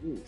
Ooh,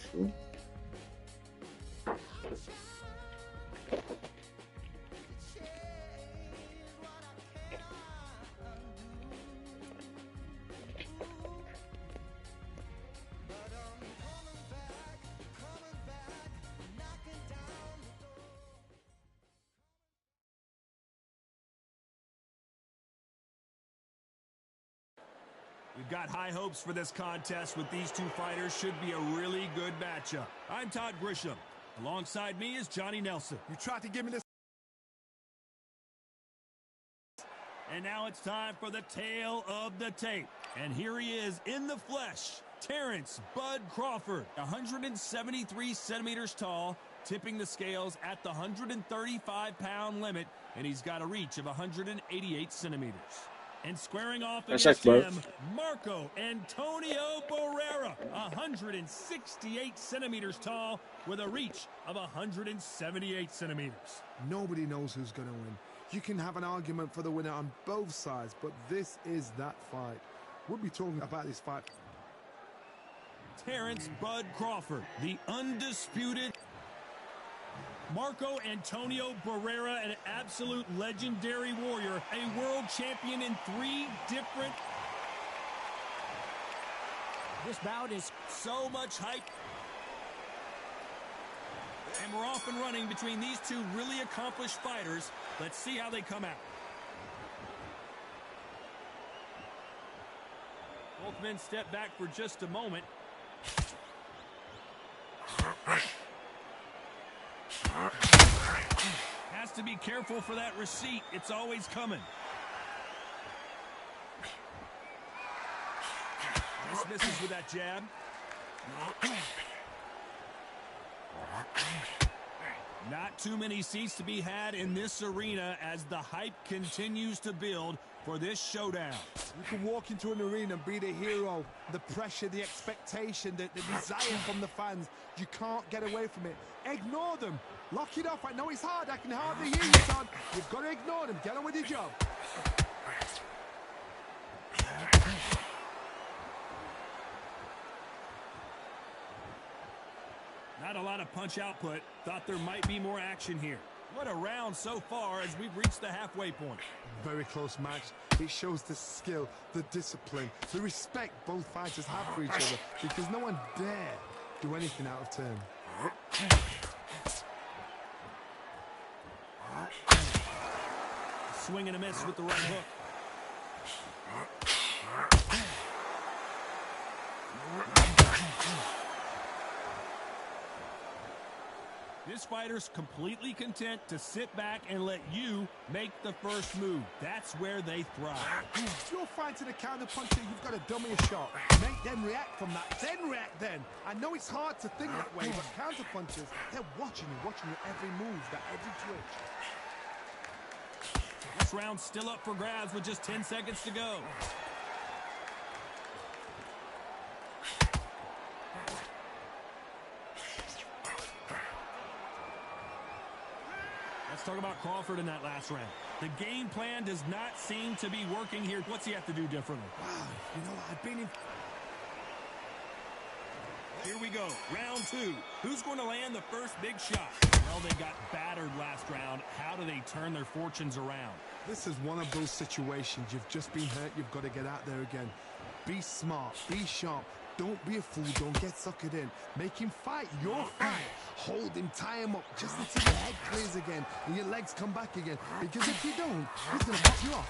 We've got high hopes for this contest with these two fighters. Should be a really good matchup. I'm Todd Grisham. Alongside me is Johnny Nelson. You tried to give me this. And now it's time for the tale of the tape. And here he is in the flesh. Terrence Bud Crawford, 173 centimeters tall, tipping the scales at the 135-pound limit, and he's got a reach of 188 centimeters. And squaring off against him, Marco Antonio Barrera, 168 centimeters tall with a reach of 178 centimeters. Nobody knows who's going to win. You can have an argument for the winner on both sides, but this is that fight. We'll be talking about this fight. Terrence Bud Crawford, the undisputed. Marco Antonio Barrera, an absolute legendary warrior, a world champion in 3 different. This bout is so much hype. And we're off and running between these two really accomplished fighters. Let's see how they come out. Both men step back for just a moment. Has to be careful for that receipt. It's always coming. Just misses with that jab. Not too many seats to be had in this arena as the hype continues to build for this showdown. You can walk into an arena and be the hero. The pressure, the expectation, the desire from the fans. You can't get away from it. Ignore them. Lock it off. I know it's hard. I can hardly hear you, son. You've got to ignore them. Get on with your job. Not a lot of punch output. Thought there might be more action here. What a round so far as we've reached the halfway point. Very close match. It shows the skill, the discipline, the respect both fighters have for each other, because no one dare do anything out of turn. Swing and a miss with the right hook. This fighter's completely content to sit back and let you make the first move. That's where they thrive. If you're fighting a counter-puncher, you've got to dummy a shot. Make them react from that, then react then. I know it's hard to think that way, but counter-punchers, they're watching you every move, that every twitch. This round's still up for grabs with just 10 seconds to go. Let's talk about Crawford in that last round. The game plan does not seem to be working here. What's he have to do differently? Wow, you know, I've been in... Here we go, round 2. Who's going to land the first big shot? Well, they got battered last round. How do they turn their fortunes around? This is one of those situations. You've just been hurt. You've got to get out there again. Be smart. Be sharp. Don't be a fool. Don't get suckered in. Make him fight your fight. Hold him, tie him up, just until your head clears again and your legs come back again. Because if you don't, he's going to knock you off.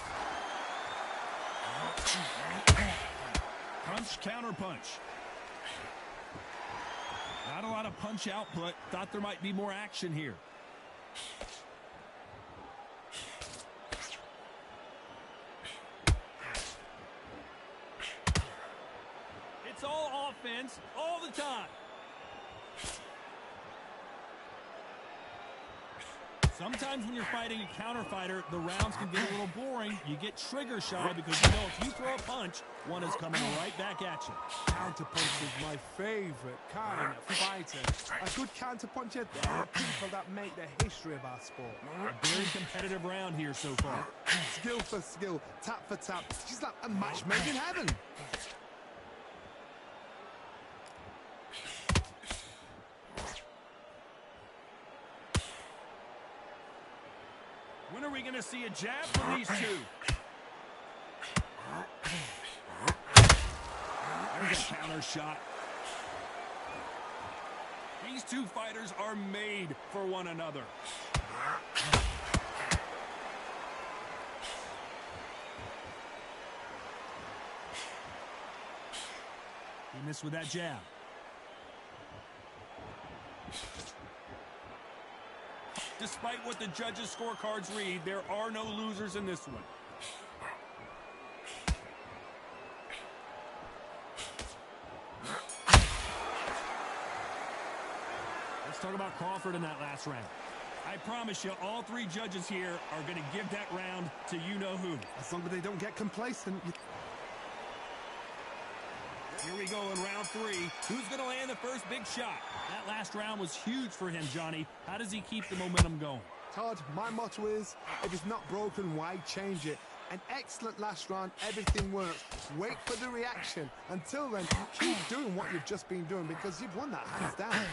Punch, counter punch. Not a lot of punch output. Thought there might be more action here. It's all offense all the time. Sometimes when you're fighting a counter fighter, the rounds can get a little boring. You get trigger shy because you know if you throw a punch, one is coming right back at you. Counter punch is my favorite kind of fighter. A good counter puncher, there are people that make the history of our sport. A very competitive round here so far. Skill for skill, tap for tap. She's like a match made in heaven. When are we going to see a jab from these two? There's a counter shot. These two fighters are made for one another. He missed with that jab. Despite what the judges' scorecards read, there are no losers in this one. Let's talk about Crawford in that last round. I promise you, all three judges here are going to give that round to you-know-who. As long as they don't get complacent. Here we go in round 3. Who's going to land the first big shot? That last round was huge for him, Johnny. How does he keep the momentum going? Todd, my motto is, if it's not broken, why change it? An excellent last round, everything works. Wait for the reaction. Until then, keep doing what you've just been doing because you've won that hands down.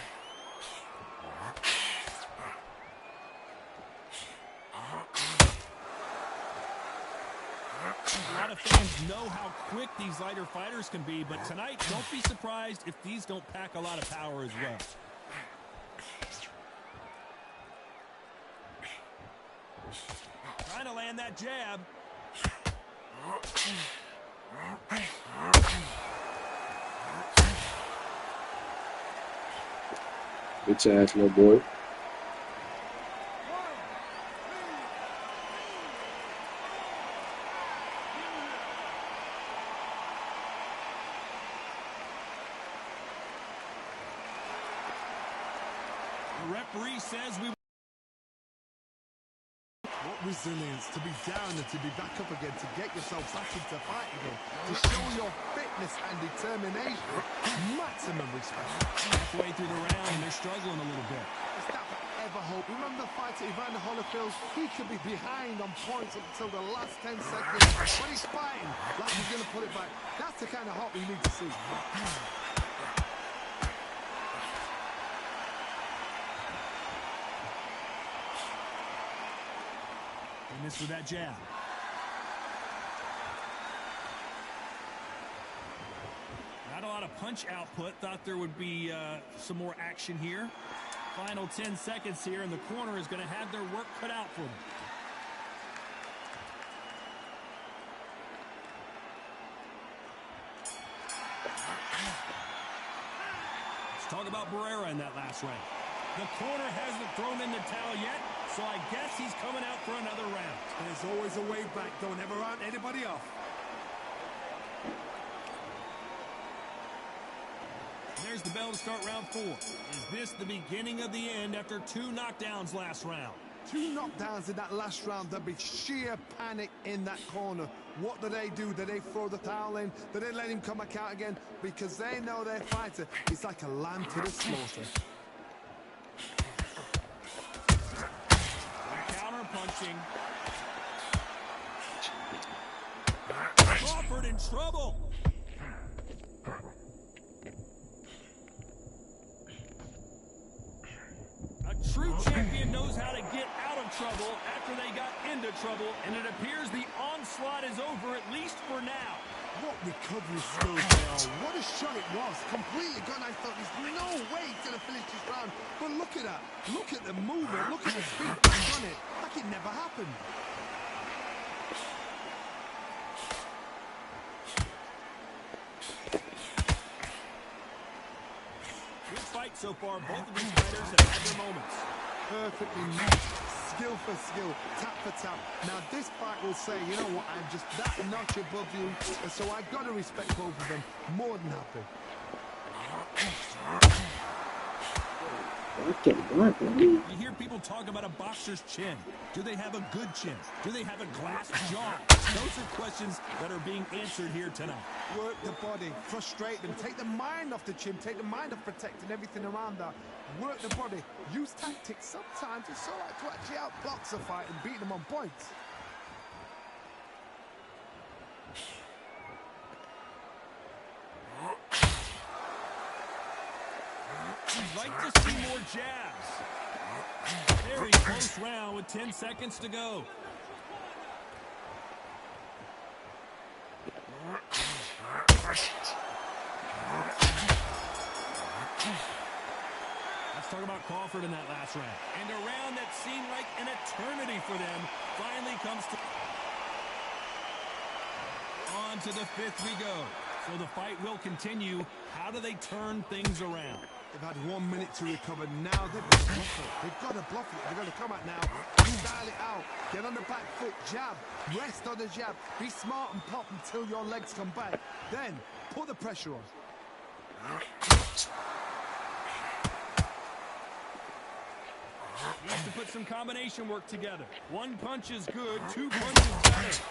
A lot of fans know how quick these lighter fighters can be, but tonight, don't be surprised if these don't pack a lot of power as well. Trying to land that jab. Bitch ass little boy. The referee says we... What resilience to be down and to be back up again, to get yourself back into fight again, to show your fitness and determination. Maximum respect. Halfway through the round, and they're struggling a little bit. Is that ever hope? Remember the fight at Evander Holyfield? He could be behind on points until the last 10 seconds. When he's fighting, like he's going to put it back. That's the kind of hope we need to see. He missed with that jab. Not a lot of punch output. Thought there would be some more action here. Final 10 seconds here, and the corner is going to have their work cut out for them. Let's talk about Barrera in that last round. The corner hasn't thrown in the towel yet, so I guess he's coming out for another round. There's always a way back. Don't ever round anybody off. There's the bell to start round 4. Is this the beginning of the end after 2 knockdowns last round? 2 knockdowns in that last round. There'll be sheer panic in that corner. What do? Do they throw the towel in? Do they let him come back out again? Because they know their fighter is like a lamb to the slaughter. Counter punching. Crawford in trouble. A true champion knows how to get out of trouble after they got into trouble, and it appears the onslaught is over, at least for now. What recovery skills they are. What a shot it was. Completely gone. I thought there's no way he's going to finish this round. But look at that. Look at the movement. Look at the speed. He's done it. Like it never happened. Good fight so far. Both of these fighters have had their moments. Perfectly matched. Skill for skill, tap for tap. Now this fight will say, you know what, I'm just that notch above you, and so I gotta respect both of them. More than happy. You hear people talk about a boxer's chin. Do they have a good chin? Do they have a glass jaw? Those are questions that are being answered here tonight. Work the body, frustrate them, take the mind off the chin, take the mind off protecting everything around that. Work the body, use tactics. Sometimes it's all right to actually outbox a fight and beat them on points. I'd like to see more jabs. Very close round with 10 seconds to go. Let's talk about Crawford in that last round. And a round that seemed like an eternity for them finally comes to... On to the fifth we go. So the fight will continue. How do they turn things around? They've had 1 minute to recover. Now they've got to bluff it. They've got to bluff it. They've got to come out now. Dial it out. Get on the back foot. Jab. Rest on the jab. Be smart and pop until your legs come back. Then put the pressure on. Needs to put some combination work together. One punch is good. Two punches better.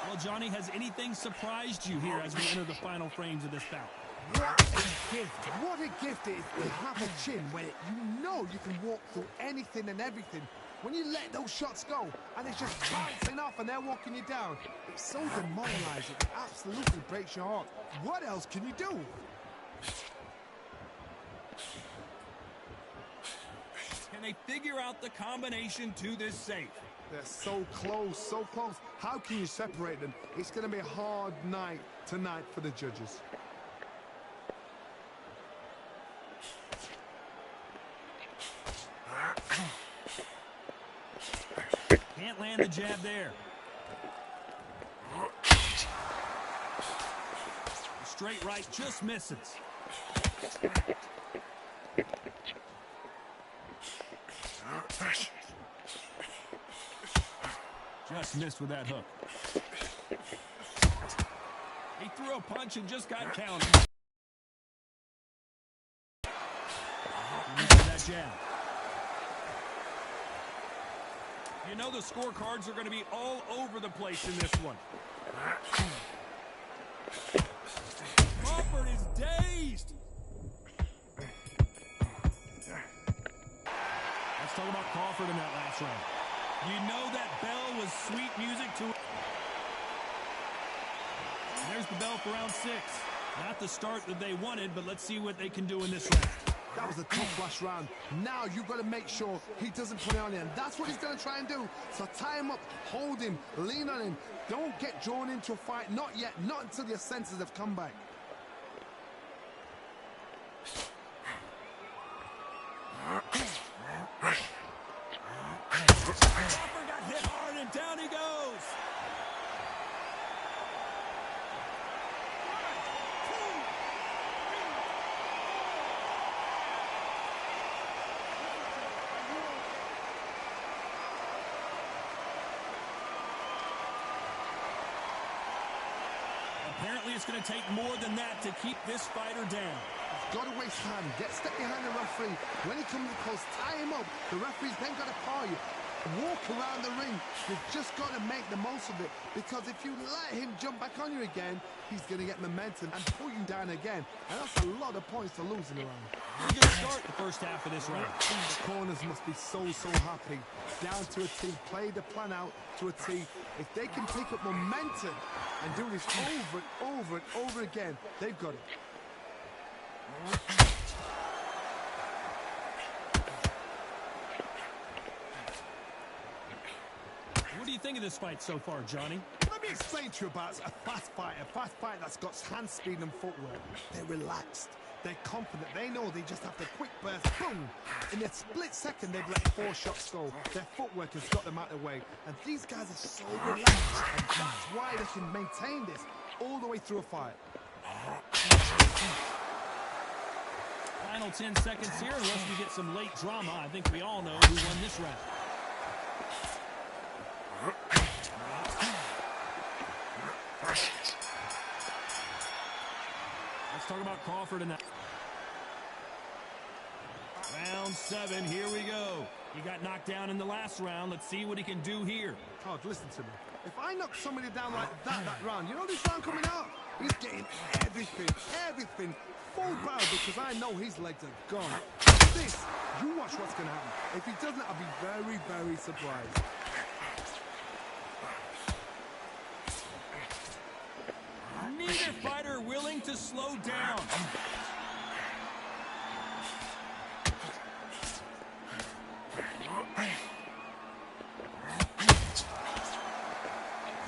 Well, Johnny, has anything surprised you here as we enter the final frames of this bout? What a gift. What a gift it is to have a chin where you know you can walk through anything and everything. When you let those shots go and it's just bouncing off and they're walking you down, it's so demoralizing. It absolutely breaks your heart. What else can you do? Can they figure out the combination to this safe? They're so close, so close. How can you separate them? It's going to be a hard night tonight for the judges. Can't land the jab there. Straight right just misses. Just missed with that hook. He threw a punch and just got counted. That jab. You know the scorecards are going to be all over the place in this one. Crawford is dazed. Let's talk about Crawford in that last round. You know that bell was sweet music to it. And there's the bell for round 6. Not the start that they wanted, but let's see what they can do in this round. That was a tough last round. Now you've got to make sure he doesn't put it on you. And that's what he's going to try and do. So tie him up, hold him, lean on him. Don't get drawn into a fight. Not yet. Not until your senses have come back. Crawford got hit hard and down he goes. Apparently it's going to take more than that to keep this fighter down. Got to waste time. Get step behind the referee. When he comes close, tie him up. The referee's then got to paw you. Walk around the ring. You've just got to make the most of it. Because if you let him jump back on you again, he's going to get momentum and pull you down again. And that's a lot of points to lose in a round. We're going to start the first half of this round. The corners must be so happy. Down to a T. Play the plan out to a T. If they can pick up momentum and do this over and over and over again, they've got it. What do you think of this fight so far, Johnny? Let me explain to you about a fast fight that's got hand speed and footwork. They're relaxed. They're confident. They know they just have to quick burst, boom. In a split second, they've let 4 shots go. Their footwork has got them out of the way. And these guys are so relaxed. And that's why they can maintain this all the way through a fight. Final 10 seconds here, unless we get some late drama. I think we all know who won this round. Let's talk about Crawford in that. Round 7, here we go. He got knocked down in the last round. Let's see what he can do here. Oh, listen to me. If I knock somebody down like that round, you know this round coming out? He's getting everything. Full barrel because I know his legs are gone. This, you watch what's going to happen. If he doesn't, I'll be very, very surprised. trying to slow down.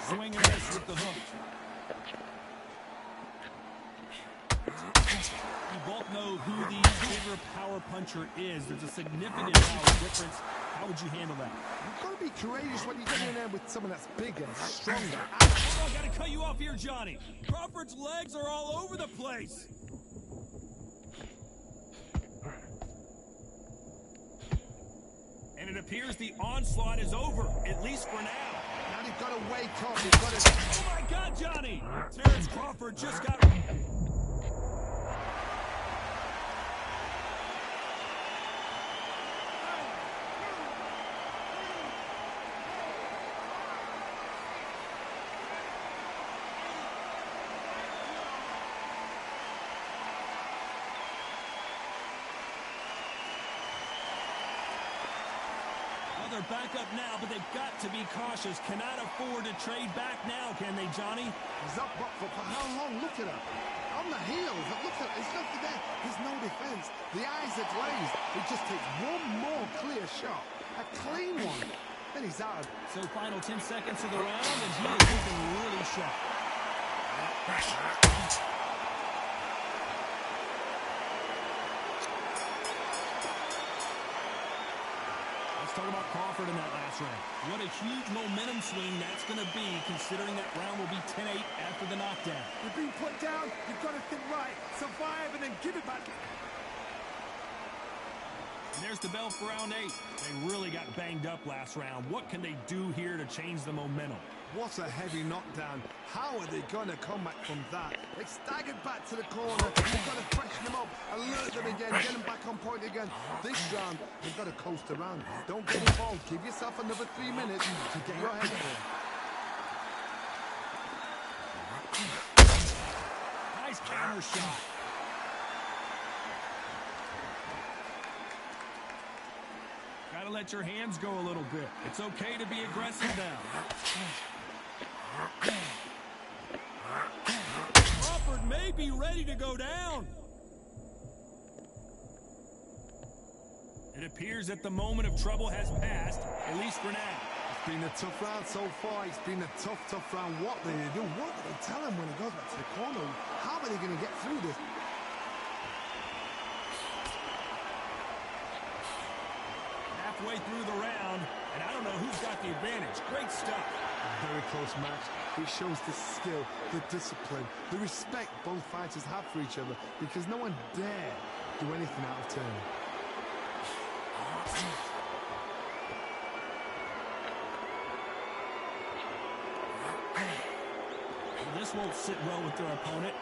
Swing and miss with the hook. You both know who the bigger power puncher is. There's a significant power difference. How would you handle that? You've got to be courageous when you get in there with someone that's bigger, stronger. Oh, I gotta cut you off here, Johnny. Crawford's legs are all over the place. And it appears the onslaught is over, at least for now. Now they've got to wake up. They've got to... Oh my God, Johnny! Terrence Crawford just got... They're back up now, but they've got to be cautious. Cannot afford to trade back now, can they, Johnny? He's up, but for how long? Look at him. On the heels. Look at it. There's nothing there. There's no defense. The eyes are glazed. It just takes one more clear shot. A clean one. Then he's out. So final 10 seconds of the round, and he is looking really sharp. Talk about Crawford in that last round. What a huge momentum swing that's going to be, considering that round will be 10-8 after the knockdown. You're being put down. You've got to think right. Survive and then give it back. And there's the bell for round 8. They really got banged up last round. What can they do here to change the momentum? What a heavy knockdown. How are they going to come back from that? They staggered back to the corner. They've got to freshen them up, alert them again, get them back on point again. This round, they've got to coast around. Don't get involved. Give yourself another 3 minutes to get your head there. Nice counter shot. Gotta let your hands go a little bit. It's okay to be aggressive now. Crawford may be ready to go down. It appears that the moment of trouble has passed, at least for now. It's been a tough round so far. It's been a tough round. What do they do? What do they tell him when he goes back to the corner? How are they going to get through this? Halfway through the round, and I don't know who's got the advantage. Great stuff. A very close match. It shows the skill, the discipline, the respect both fighters have for each other, because no one dare do anything out of turn. Well, this won't sit well with their opponent.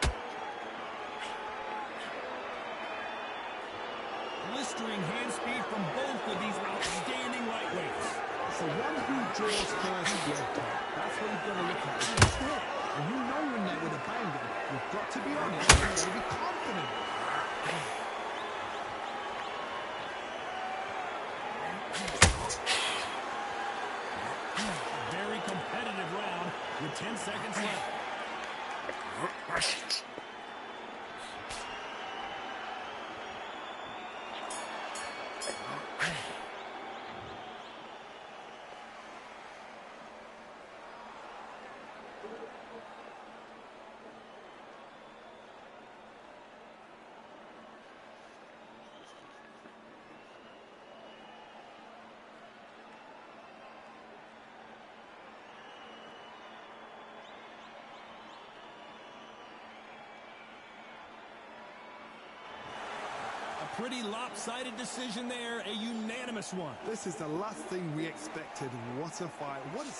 Blistering hand speed from both of these outstanding lightweights. So one who draws first blood, that's what you've got to look at. It's there. And you know you're in there with a banger. You've got to be honest. You've got to be confident. Very competitive round with 10 seconds left. Pretty lopsided decision there, a unanimous one. This is the last thing we expected. What a fight. What a...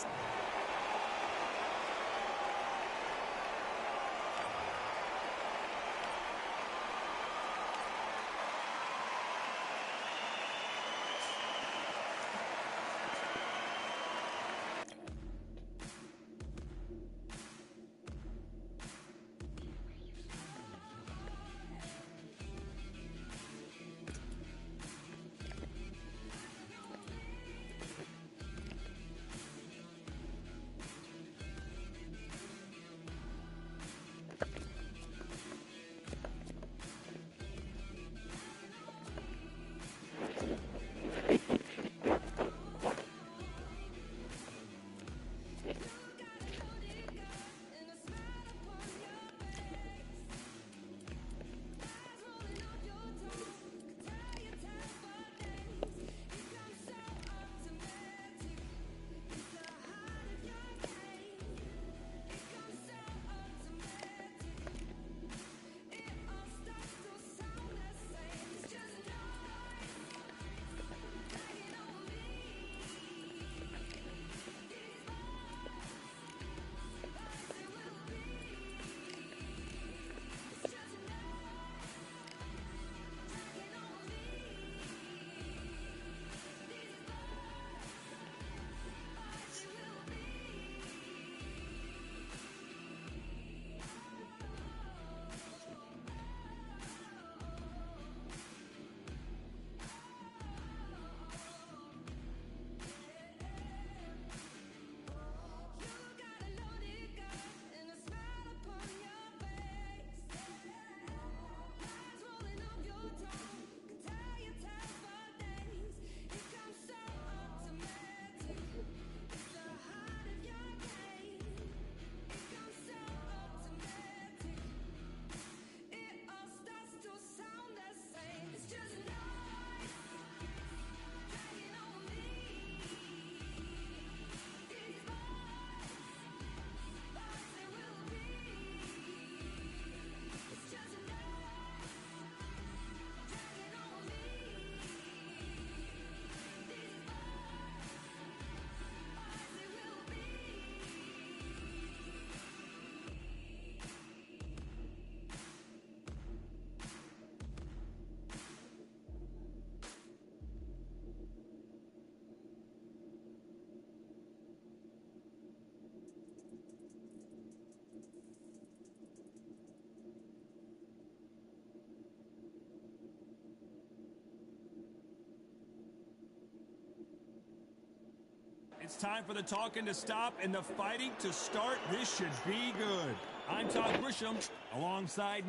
It's time for the talking to stop and the fighting to start. This should be good. I'm Todd Grisham alongside...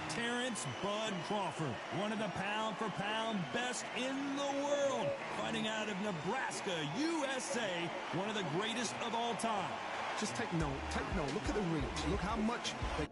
Terrence Bud Crawford, one of the pound-for-pound best in the world, fighting out of Nebraska, USA, one of the greatest of all time. Just take note, look at the reach, look how much they...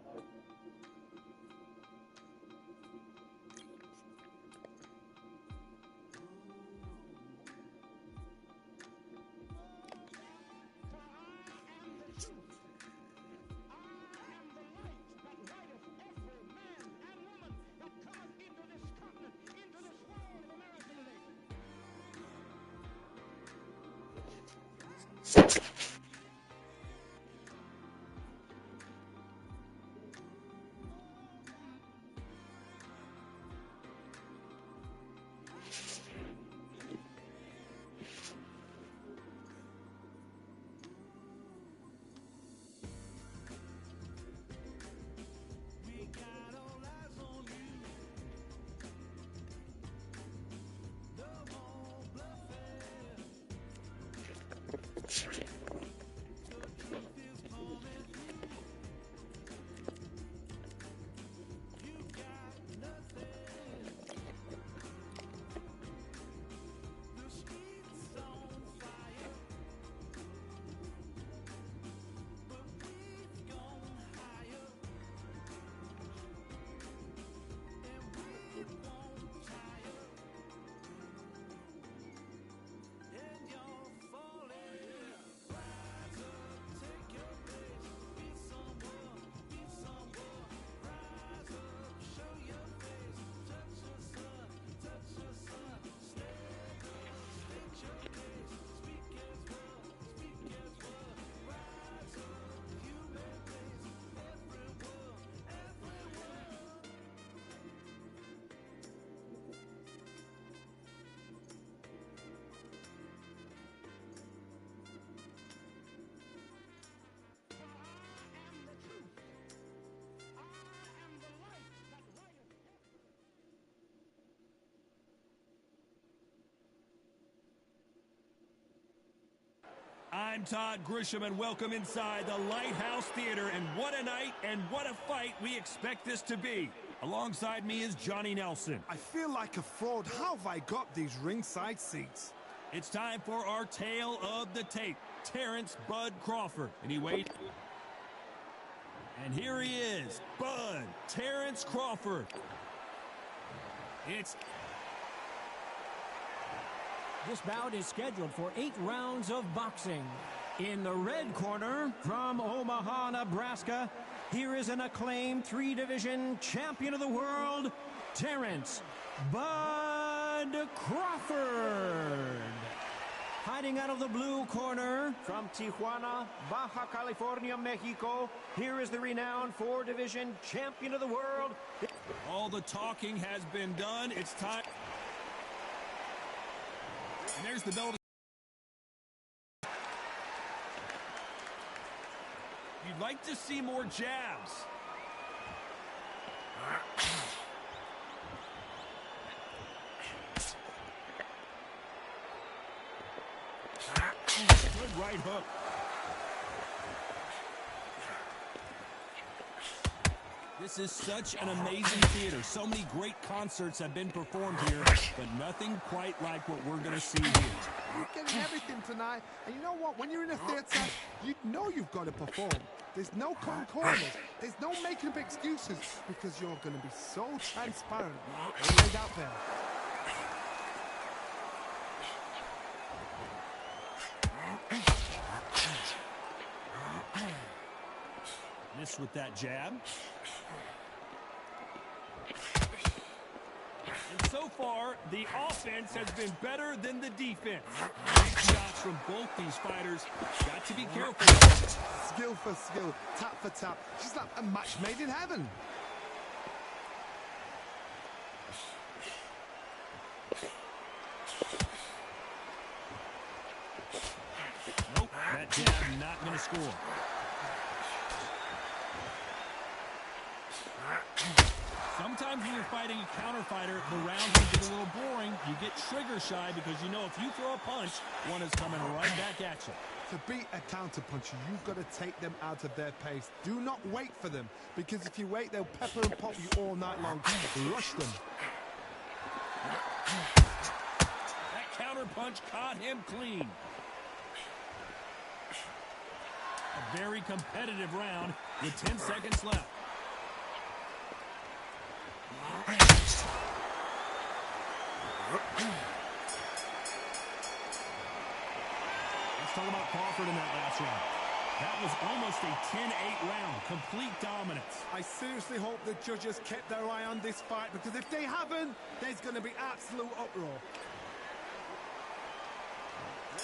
I'm Todd Grisham, and welcome inside the Lighthouse Theater. And what a night and what a fight we expect this to be. Alongside me is Johnny Nelson. I feel like a fraud. How have I got these ringside seats? It's time for our tale of the tape. Terrence Bud Crawford. And he waits. And here he is, Bud Terrence Crawford. This bout is scheduled for 8 rounds of boxing. In the red corner, from Omaha, Nebraska, here is an acclaimed 3-division champion of the world, Terrence Bud Crawford. Hiding out of the blue corner, from Tijuana, Baja California, Mexico, here is the renowned 4-division champion of the world. All the talking has been done. It's time. And there's the bell. You'd like to see more jabs. Good right hook. This is such an amazing theater. So many great concerts have been performed here, but nothing quite like what we're going to see here. You're getting everything tonight, and you know what? When you're in a theater, you know you've got to perform. There's no cutting corners. There's no making up excuses, because you're going to be so transparent laid out there. Miss with that jab. And so far, the offense has been better than the defense. Shots from both these fighters. Got to be careful. Skill for skill, tap for tap. Just like a match made in heaven. not going to score. Sometimes when you're fighting a counter fighter, the rounds can get a little boring. You get trigger shy because you know if you throw a punch, one is coming right back at you. To beat a counter puncher, you've got to take them out of their pace. Do not wait for them, because if you wait, they'll pepper and pop you all night long. Rush them. That counter punch caught him clean. A very competitive round with 10 seconds left. Let's talk about Crawford in that last round. That was almost a 10-8 round. Complete dominance. I seriously hope the judges kept their eye on this fight, because if they haven't, there's going to be absolute uproar.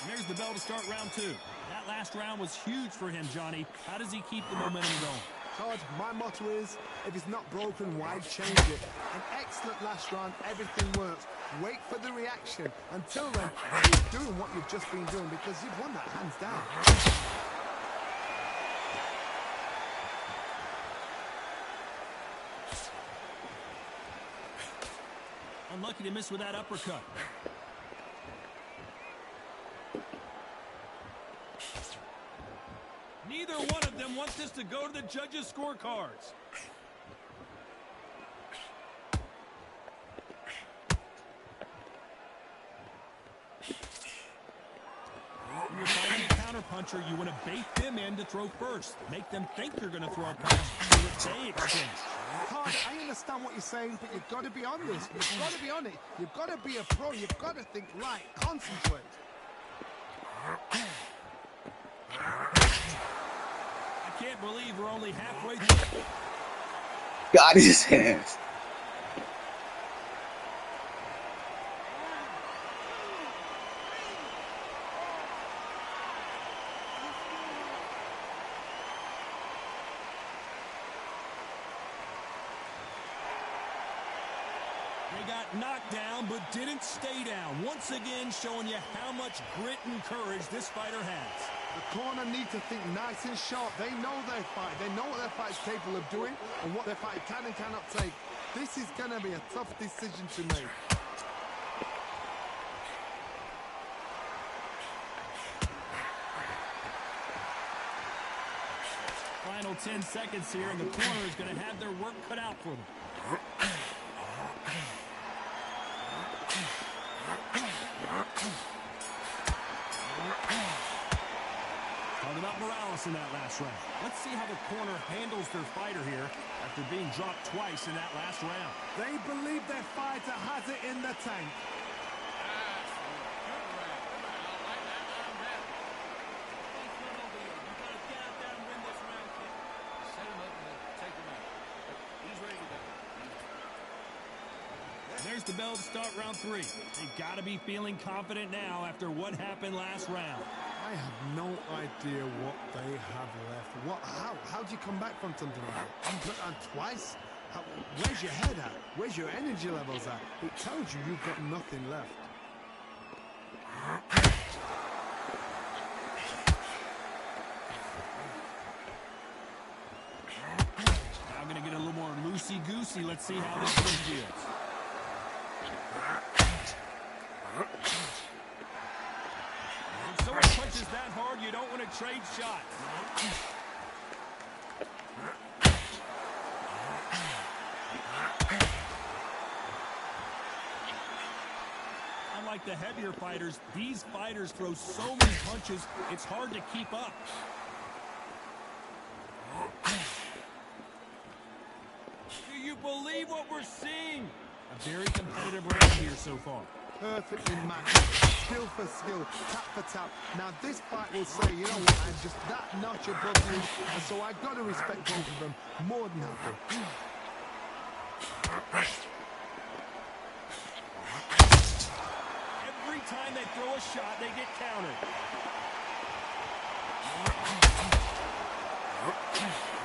And there's the bell to start round 2. That last round was huge for him, Johnny. How does he keep the momentum going? Todd, my motto is, if it's not broken, why change it? An excellent last round, everything works. Wait for the reaction. Until then, keep doing what you've just been doing, because you've won that hands down. Unlucky to miss with that uppercut. Neither one of them wants this to go to the judges' scorecards. When you're fighting a counterpuncher, you want to bait them in to throw first. Make them think you're going to throw a punch so that they exchange. Todd, I understand what you're saying, but you've got to be on this. You've got to be on it. You've got to be a pro. You've got to think right. Concentrate. I can't believe we're only halfway through. Got his ass. They got knocked down, but didn't stay down. Once again, showing you how much grit and courage this fighter has. The corner need to think nice and sharp. They know their fight. They know what their fight's capable of doing and what their fight can and cannot take. This is going to be a tough decision to make. Final 10 seconds here, and the corner is going to have their work cut out for them. Talking about Morales in that last round. Let's see how the corner handles their fighter here after being dropped twice in that last round. They believe their fighter has it in the tank. There's the bell to start round 3. They've got to be feeling confident now after what happened last round. I have no idea what they have left. How do you come back from something like that? And twice? Where's your head at? Where's your energy levels at? It tells you you've got nothing left. Now going to get a little more loosey-goosey. Let's see how this one feels. When someone punches that hard, you don't want to trade shots. Unlike the heavier fighters, these fighters throw so many punches, it's hard to keep up. Do you believe what we're seeing? A very competitive round here so far. Perfectly matched, skill for skill, tap for tap. Now this fight will say, you know what, I'm just that notch above you, and so I've got to respect both of them more than happy. Every time they throw a shot, they get countered.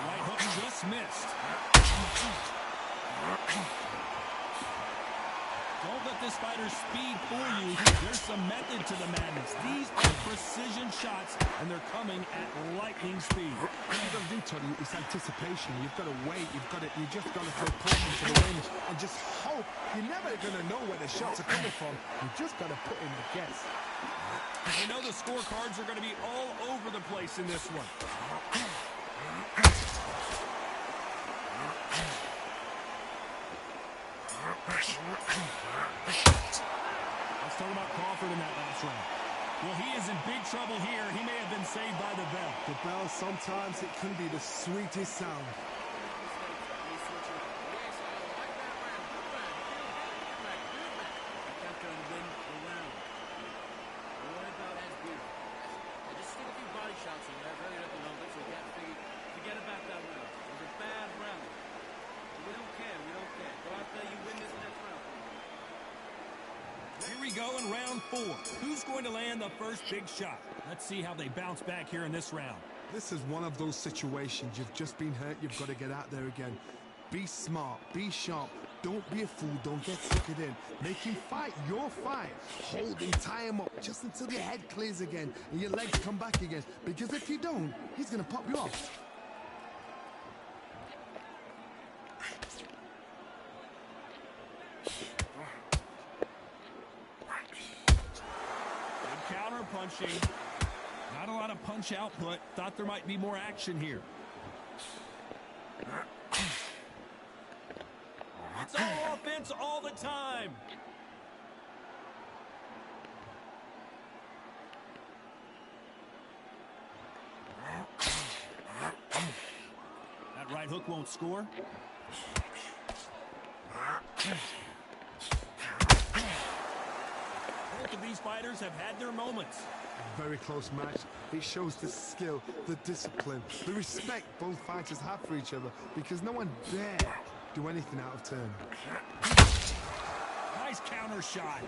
Right hook just missed. Don't let this fighter's speed fool you, there's some method to the madness. These are precision shots, and they're coming at lightning speed. What you've got to do, Tony, is anticipation. You've got to wait. You just got to throw caution to the wind and just hope. You're never going to know where the shots are coming from. You just got to put in a guess. You know the scorecards are going to be all over the place in this one. Let's talk about Crawford in that last round. Well, he is in big trouble here. He may have been saved by the bell. The bell, sometimes it can be the sweetest sound. Go in round 4. Who's going to land the first big shot? Let's see how they bounce back here in this round. This is one of those situations. You've just been hurt. You've got to get out there again. Be smart. Be sharp. Don't be a fool. Don't get suckered in. Make him fight your fight. Hold him. Tie him up just until your head clears again and your legs come back again. Because if you don't, he's going to pop you off. Punching. Not a lot of punch output. Thought there might be more action here. It's all offense all the time. That right hook won't score. Both of these fighters have had their moments. Very close match. It shows the skill, the discipline, the respect both fighters have for each other, because no one dare do anything out of turn. Nice counter shot.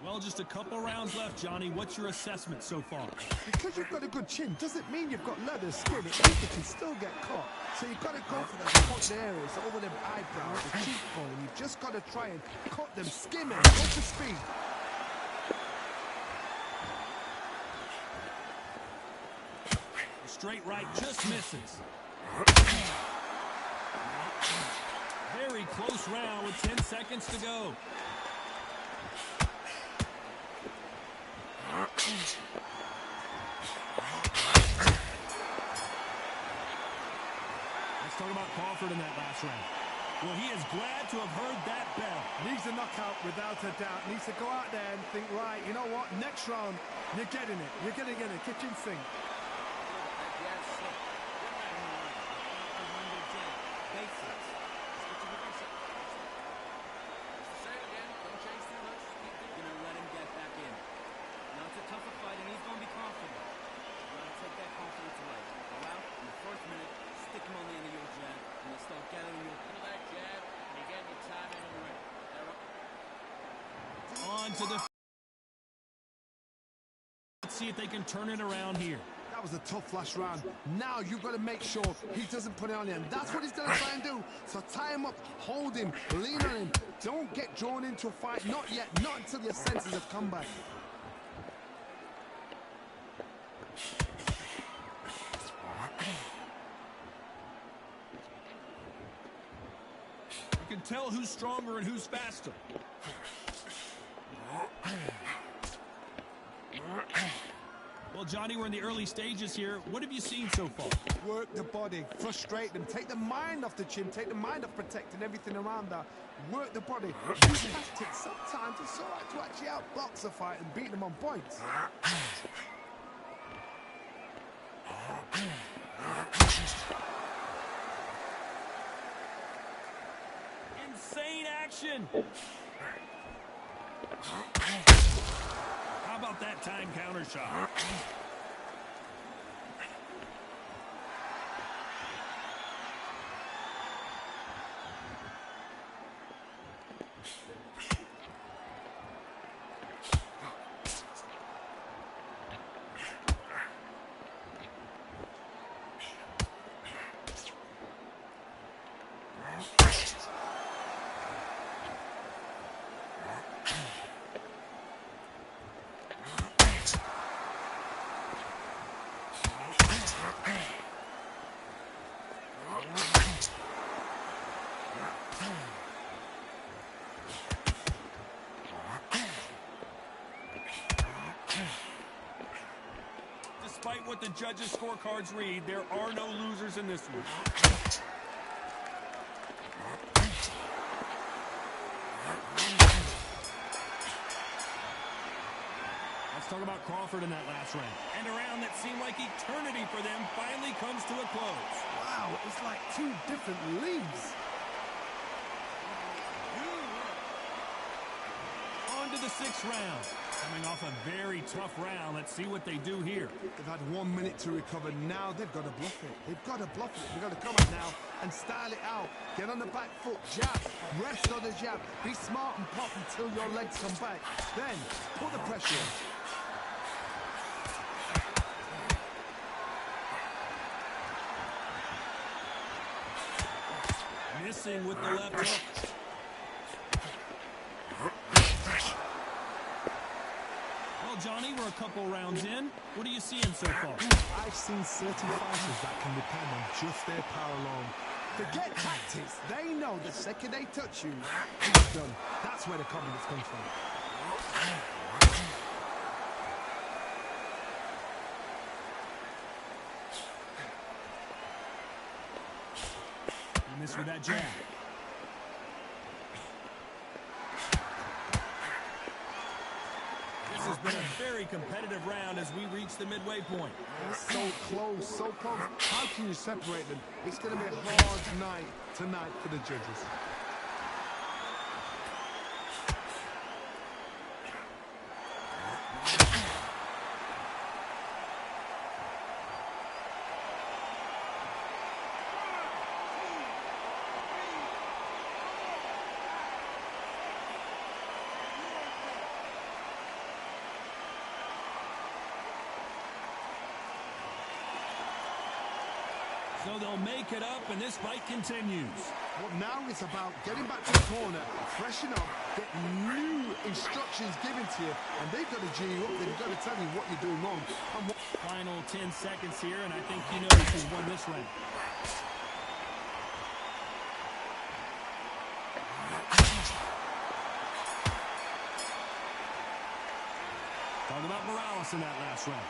Well, just a couple rounds left, Johnny. What's your assessment so far? Because you've got a good chin doesn't mean you've got leather skin. It means you can still get caught. So you've got to go for those hot areas over them eyebrows, the cheekbone. You've just got to try and cut them, skim it, go for speed. The straight right just misses. Very close round with 10 seconds to go. Let's talk about Crawford in that last round. Well, he is glad to have heard that bell. Needs a knockout without a doubt. Needs to go out there and think, right, you know what, next round, you're getting it. You're going to get a kitchen sink. To the... Let's see if they can turn it around here. That was a tough last round. Now you've got to make sure he doesn't put it on him. That's what he's going to try and do. So tie him up, hold him, lean on him. Don't get drawn into a fight. Not yet. Not until your senses have come back. You can tell who's stronger and who's faster. Well, Johnny, we're in the early stages here. What have you seen so far? Work the body, frustrate them, take the mind off the chin, take the mind off protecting everything around that. Work the body. Use tactics. Sometimes it's all right to actually outbox a fight and beat them on points. Insane action. How about that time counter shot? what the judges' scorecards read, there are no losers in this one. Let's talk about Crawford in that last round. And a round that seemed like eternity for them finally comes to a close. Wow, it's like two different leagues. On to the 6th round. Coming off a very tough round, let's see what they do here. They've had 1 minute to recover. Now they've got to bluff it. They've got to bluff it. They've got to come up now and style it out. Get on the back foot, jab, rest on the jab. Be smart and pop until your legs come back. Then put the pressure on. Missing with the left hook. Well, Johnny, we're a couple rounds in. What are you seeing so far? I've seen certain fighters that can depend on just their power alone. Forget tactics. They know the second they touch you, it's done. That's where the confidence comes from. He missed with that jab. This has been a very competitive round as we reach the midway point. So close, so close. How can you separate them? It's going to be a hard night tonight for the judges. So they'll make it up, and this fight continues. Well, now it's about getting back to the corner, freshen up, get new instructions given to you, and they've got to G you up. They've got to tell you what you're doing wrong. Final 10 seconds here, and I think you know who's won this round. Talk about Morales in that last round.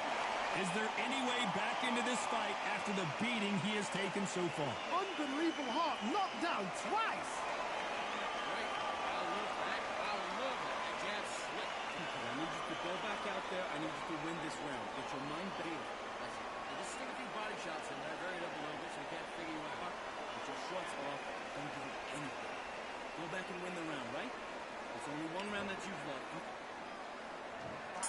Is there any way back into this fight after the beating he has taken so far? Unbelievable heart, knocked down twice. I need you to go back out there. I need you to win this round. Get your mind back. Just stick a few body shots in there. Vary it up a little bit so we can't figure you out. Get your shots off. Don't give it anything. Go back and win the round, right? It's only one round that you've lost.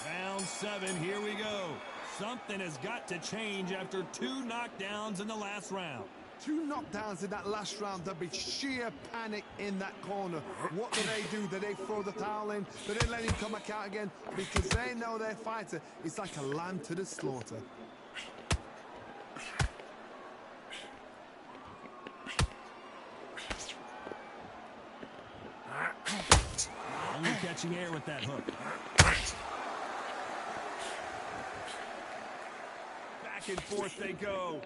Round 7, here we go. Something has got to change after 2 knockdowns in the last round. 2 knockdowns in that last round. There'll be sheer panic in that corner. What do? Do they throw the towel in? Do they let him come back out again? Because they know their fighter is like a lamb to the slaughter. Only catching air with that hook. Back and forth they go.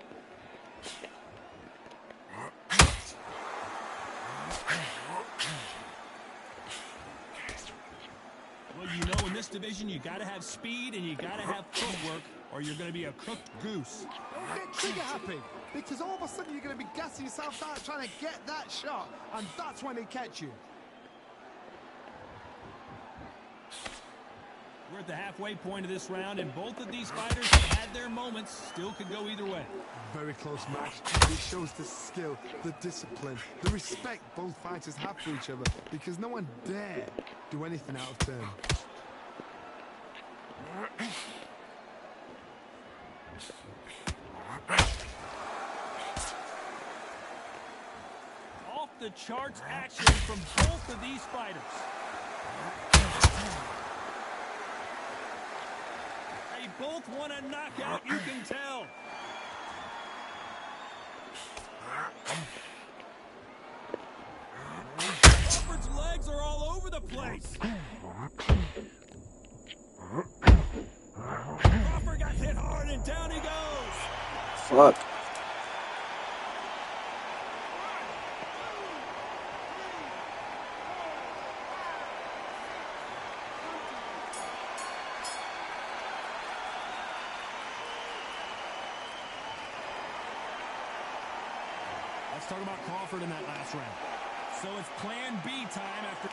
Well, you know, in this division, you got to have speed and you got to have footwork, or you're going to be a cooked goose. Don't get trigger happy, because all of a sudden you're going to be gassing yourself out trying to get that shot, and that's when they catch you. We're at the halfway point of this round, and both of these fighters have had their moments. Still could go either way. Very close match. It shows the skill, the discipline, the respect both fighters have for each other, because no one dare do anything out of turn. Off the charts action from both of these fighters. They both want a knockout, you can tell. Crawford's legs are all over the place. Crawford got hit hard and down he goes. Fuck. talk about Crawford in that last round. So it's plan B time after.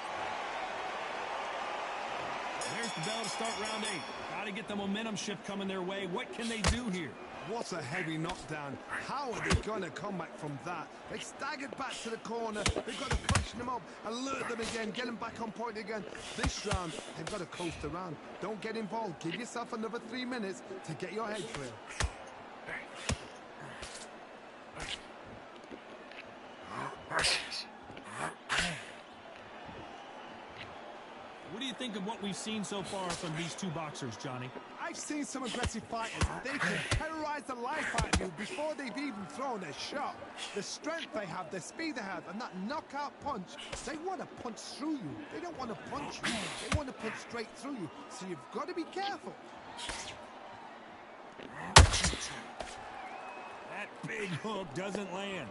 There's the bell to start round 8. Got to get the momentum shift coming their way. What can they do here? What a heavy knockdown. How are they going to come back from that? They staggered back to the corner. They've got to freshen them up, alert them again, get them back on point again. This round, they've got to coast around. Don't get involved. Give yourself another 3 minutes to get your head clear. What do you think of what we've seen so far from these two boxers, Johnny? I've seen some aggressive fighters. They can terrorize the life out of you before they've even thrown a shot. The strength they have, the speed they have, and that knockout punch, they want to punch through you. They don't want to punch you. They want to punch straight through you. So you've got to be careful. That big hook doesn't land.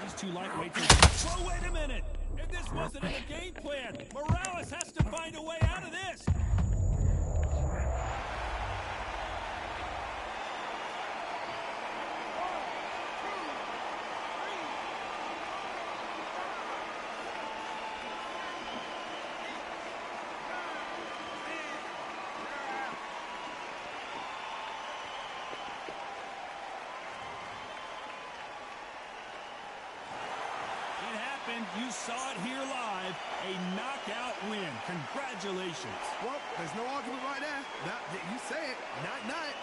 These two lightweights are... Whoa, wait a minute! If this wasn't in the game plan, Morales has to find a way out of this! You saw it here live, a knockout win. Congratulations. Well, there's no argument right there. You say it. Night-night.